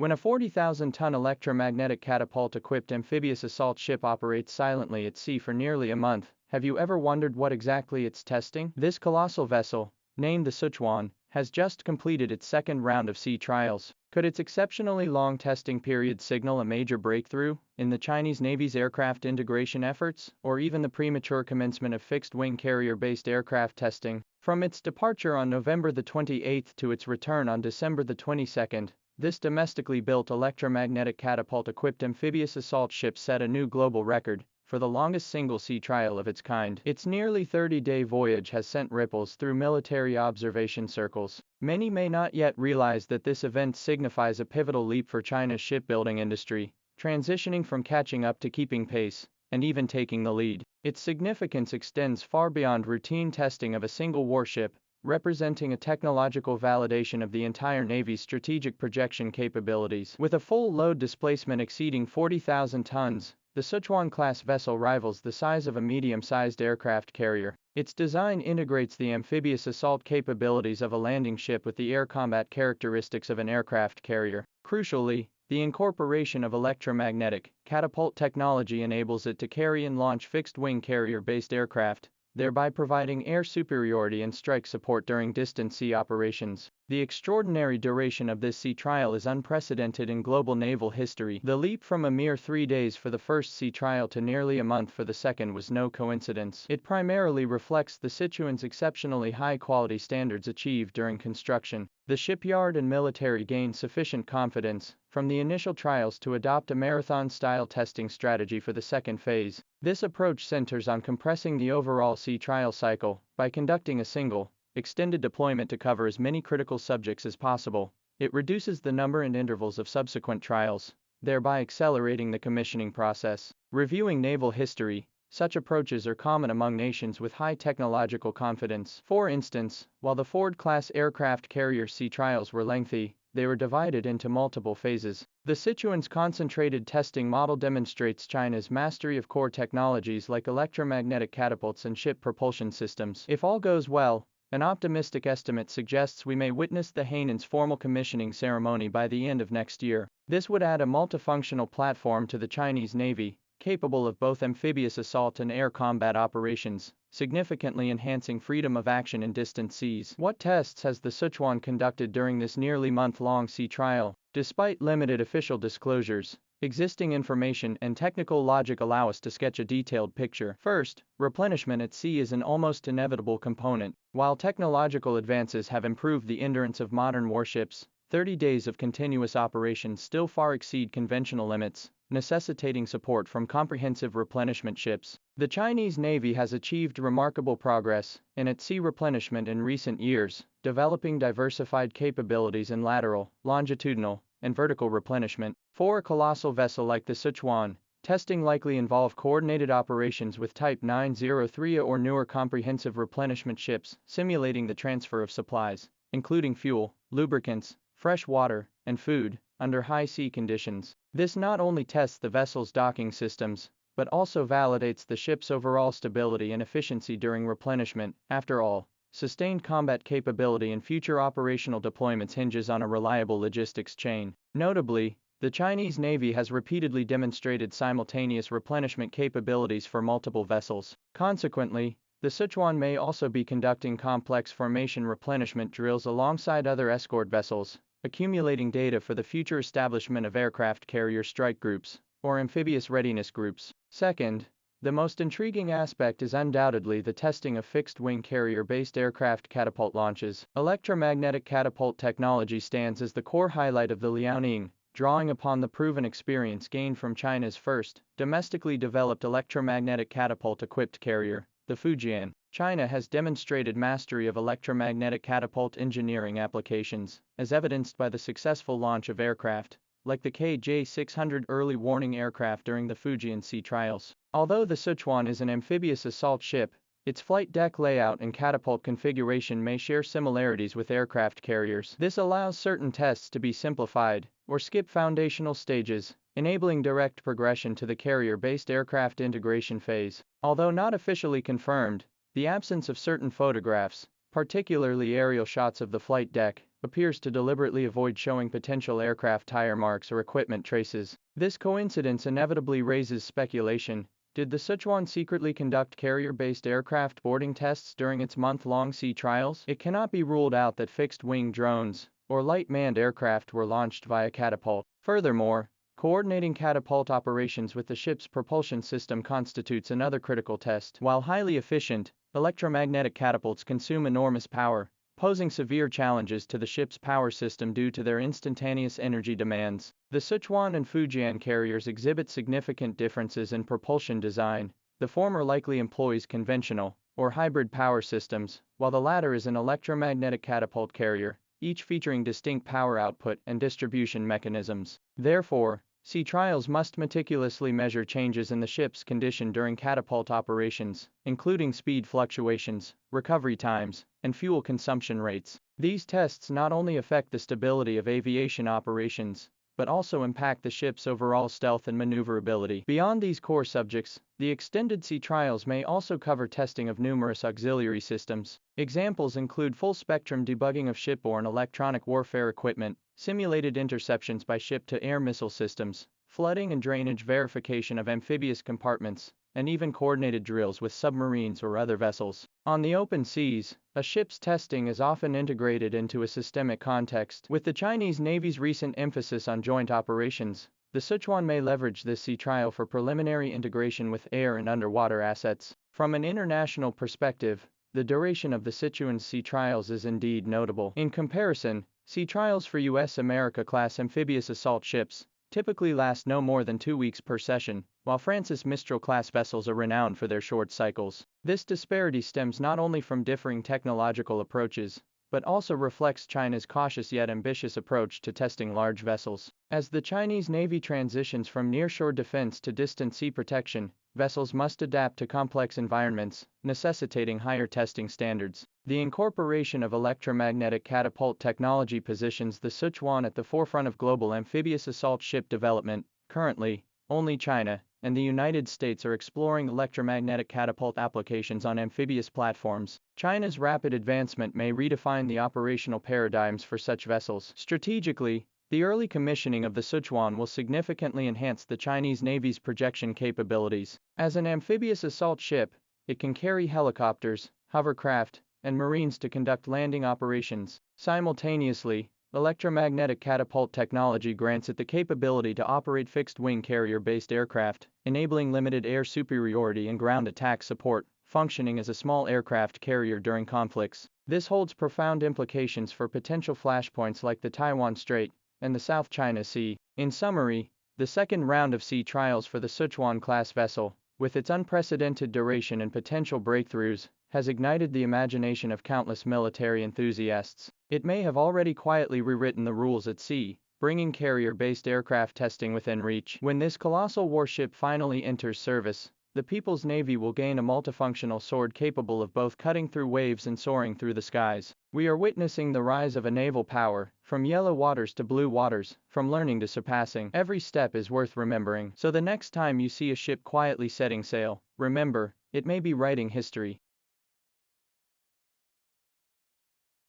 When a 40,000-ton electromagnetic catapult-equipped amphibious assault ship operates silently at sea for nearly a month, have you ever wondered what exactly it's testing? This colossal vessel, named the Sichuan, has just completed its second round of sea trials. Could its exceptionally long testing period signal a major breakthrough in the Chinese Navy's aircraft integration efforts, or even the premature commencement of fixed-wing carrier-based aircraft testing? From its departure on November the 28th to its return on December the 22nd, this domestically built electromagnetic catapult-equipped amphibious assault ship set a new global record for the longest single-sea trial of its kind. Its nearly 30-day voyage has sent ripples through military observation circles. Many may not yet realize that this event signifies a pivotal leap for China's shipbuilding industry, transitioning from catching up to keeping pace, and even taking the lead. Its significance extends far beyond routine testing of a single warship, representing a technological validation of the entire Navy's strategic projection capabilities. With a full load displacement exceeding 40,000 tons, the Sichuan-class vessel rivals the size of a medium-sized aircraft carrier. Its design integrates the amphibious assault capabilities of a landing ship with the air combat characteristics of an aircraft carrier. Crucially, the incorporation of electromagnetic catapult technology enables it to carry and launch fixed-wing carrier-based aircraft, thereby providing air superiority and strike support during distant sea operations. The extraordinary duration of this sea trial is unprecedented in global naval history. The leap from a mere 3 days for the first sea trial to nearly a month for the second was no coincidence. It primarily reflects the Sichuan's exceptionally high-quality standards achieved during construction. The shipyard and military gained sufficient confidence from the initial trials to adopt a marathon-style testing strategy for the second phase. This approach centers on compressing the overall sea trial cycle by conducting a single, extended deployment to cover as many critical subjects as possible. It reduces the number and intervals of subsequent trials, thereby accelerating the commissioning process. Reviewing naval history, such approaches are common among nations with high technological confidence. For instance, while the Ford-class aircraft carrier sea trials were lengthy, they were divided into multiple phases. The Sichuan's concentrated testing model demonstrates China's mastery of core technologies like electromagnetic catapults and ship propulsion systems. If all goes well, an optimistic estimate suggests we may witness the Hainan's formal commissioning ceremony by the end of next year. This would add a multifunctional platform to the Chinese Navy, capable of both amphibious assault and air combat operations, significantly enhancing freedom of action in distant seas. What tests has the Sichuan conducted during this nearly month-long sea trial? Despite limited official disclosures, existing information and technical logic allow us to sketch a detailed picture. First, replenishment at sea is an almost inevitable component. While technological advances have improved the endurance of modern warships, 30 days of continuous operation still far exceed conventional limits, necessitating support from comprehensive replenishment ships. The Chinese Navy has achieved remarkable progress in its sea replenishment in recent years, developing diversified capabilities in lateral, longitudinal, and vertical replenishment. For a colossal vessel like the Sichuan, testing likely involve coordinated operations with Type 903 or newer comprehensive replenishment ships, simulating the transfer of supplies, including fuel, lubricants, fresh water, and food, under high sea conditions. This not only tests the vessel's docking systems, but also validates the ship's overall stability and efficiency during replenishment. After all, sustained combat capability in future operational deployments hinges on a reliable logistics chain. Notably, the Chinese Navy has repeatedly demonstrated simultaneous replenishment capabilities for multiple vessels. Consequently, the Sichuan may also be conducting complex formation replenishment drills alongside other escort vessels, accumulating data for the future establishment of aircraft carrier strike groups, or amphibious readiness groups. Second, the most intriguing aspect is undoubtedly the testing of fixed-wing carrier-based aircraft catapult launches. Electromagnetic catapult technology stands as the core highlight of the Liaoning, drawing upon the proven experience gained from China's first, domestically developed electromagnetic catapult-equipped carrier, the Fujian. China has demonstrated mastery of electromagnetic catapult engineering applications, as evidenced by the successful launch of aircraft, like the KJ-600 early warning aircraft during the Fujian sea trials. Although the Sichuan is an amphibious assault ship, its flight deck layout and catapult configuration may share similarities with aircraft carriers. This allows certain tests to be simplified, or skip foundational stages, enabling direct progression to the carrier-based aircraft integration phase. Although not officially confirmed, the absence of certain photographs, particularly aerial shots of the flight deck, appears to deliberately avoid showing potential aircraft tire marks or equipment traces. This coincidence inevitably raises speculation. Did the Sichuan secretly conduct carrier-based aircraft boarding tests during its month-long sea trials? It cannot be ruled out that fixed-wing drones or light manned aircraft were launched via catapult. Furthermore, coordinating catapult operations with the ship's propulsion system constitutes another critical test. While highly efficient, electromagnetic catapults consume enormous power, posing severe challenges to the ship's power system due to their instantaneous energy demands. The Sichuan and Fujian carriers exhibit significant differences in propulsion design. The former likely employs conventional or hybrid power systems, while the latter is an electromagnetic catapult carrier, each featuring distinct power output and distribution mechanisms. Therefore, sea trials must meticulously measure changes in the ship's condition during catapult operations, including speed fluctuations, recovery times, and fuel consumption rates. These tests not only affect the stability of aviation operations, but also impact the ship's overall stealth and maneuverability. Beyond these core subjects, the extended sea trials may also cover testing of numerous auxiliary systems. Examples include full-spectrum debugging of shipborne electronic warfare equipment, simulated interceptions by ship-to-air missile systems, flooding and drainage verification of amphibious compartments, and even coordinated drills with submarines or other vessels. On the open seas, a ship's testing is often integrated into a systemic context. With the Chinese Navy's recent emphasis on joint operations, the Sichuan may leverage this sea trial for preliminary integration with air and underwater assets. From an international perspective, the duration of the Sichuan's sea trials is indeed notable. In comparison, sea trials for U.S. America-class amphibious assault ships typically last no more than 2 weeks per session, while France's Mistral-class vessels are renowned for their short cycles. This disparity stems not only from differing technological approaches, but also reflects China's cautious yet ambitious approach to testing large vessels. As the Chinese Navy transitions from nearshore defense to distant sea protection, vessels must adapt to complex environments, necessitating higher testing standards. The incorporation of electromagnetic catapult technology positions the Sichuan at the forefront of global amphibious assault ship development. Currently, only China and the United States are exploring electromagnetic catapult applications on amphibious platforms. China's rapid advancement may redefine the operational paradigms for such vessels. Strategically, the early commissioning of the Sichuan will significantly enhance the Chinese Navy's projection capabilities. As an amphibious assault ship, it can carry helicopters, hovercraft, and marines to conduct landing operations. Simultaneously, electromagnetic catapult technology grants it the capability to operate fixed-wing carrier-based aircraft, enabling limited air superiority and ground attack support, functioning as a small aircraft carrier during conflicts. This holds profound implications for potential flashpoints like the Taiwan Strait and the South China Sea. In summary, the second round of sea trials for the Sichuan-class vessel, with its unprecedented duration and potential breakthroughs, has ignited the imagination of countless military enthusiasts. It may have already quietly rewritten the rules at sea, bringing carrier-based aircraft testing within reach. When this colossal warship finally enters service, the People's Navy will gain a multifunctional sword capable of both cutting through waves and soaring through the skies. We are witnessing the rise of a naval power, from yellow waters to blue waters, from learning to surpassing. Every step is worth remembering. So the next time you see a ship quietly setting sail, remember, it may be writing history.